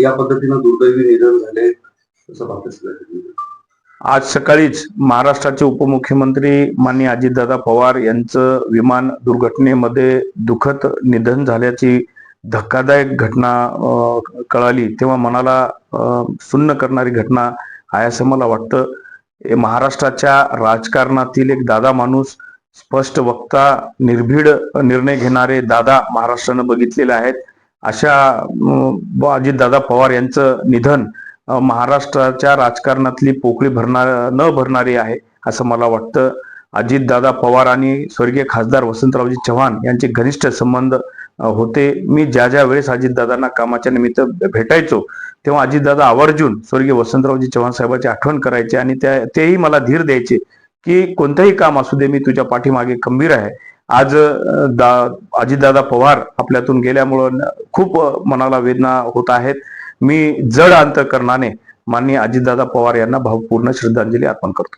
या पद्धतीनं दुर्दैवी निधन झाले असं पाहतच. आज सकाळीच महाराष्ट्राचे उपमुख्यमंत्री माननीय अजितदादा पवार यांचं विमान दुर्घटनेमध्ये दुःखद निधन झाल्याची धक्कादायक घटना कळाली, तेव्हा मनाला सुन्न करणारी घटना आहे असं मला वाटतं. महाराष्ट्राच्या राजकारणातील एक दादा माणूस, स्पष्ट वक्ता, निर्भीड निर्णय घेणारे दादा महाराष्ट्रानं बघितलेले आहेत. अशा अजितदादा पवार यांचं निधन महाराष्ट्राच्या राजकारणातली पोकळी न भरणारी आहे असं मला वाटतं. अजितदादा पवार आणि स्वर्गीय खासदार वसंतरावजी चव्हाण यांचे घनिष्ठ संबंध होते. मी ज्या वेळेस अजितदादांना कामाच्या निमित्त भेटायचो तेव्हा अजितदादा आवर्जून स्वर्गीय वसंतरावजी चव्हाण साहेबांची आठवण करायचे आणि तेही मला धीर द्यायचे की कोणतंही काम असू दे, मी तुझ्या पाठीमागे खंबीर आहे. आज अजितदादा पवार आपल्यातून गेल्यामुळं खूप मनाला वेदना होत आहेत. मी जड अंतःकरणाने माननीय अजितदादा पवार यांना भावपूर्ण श्रद्धांजली अर्पण करतो.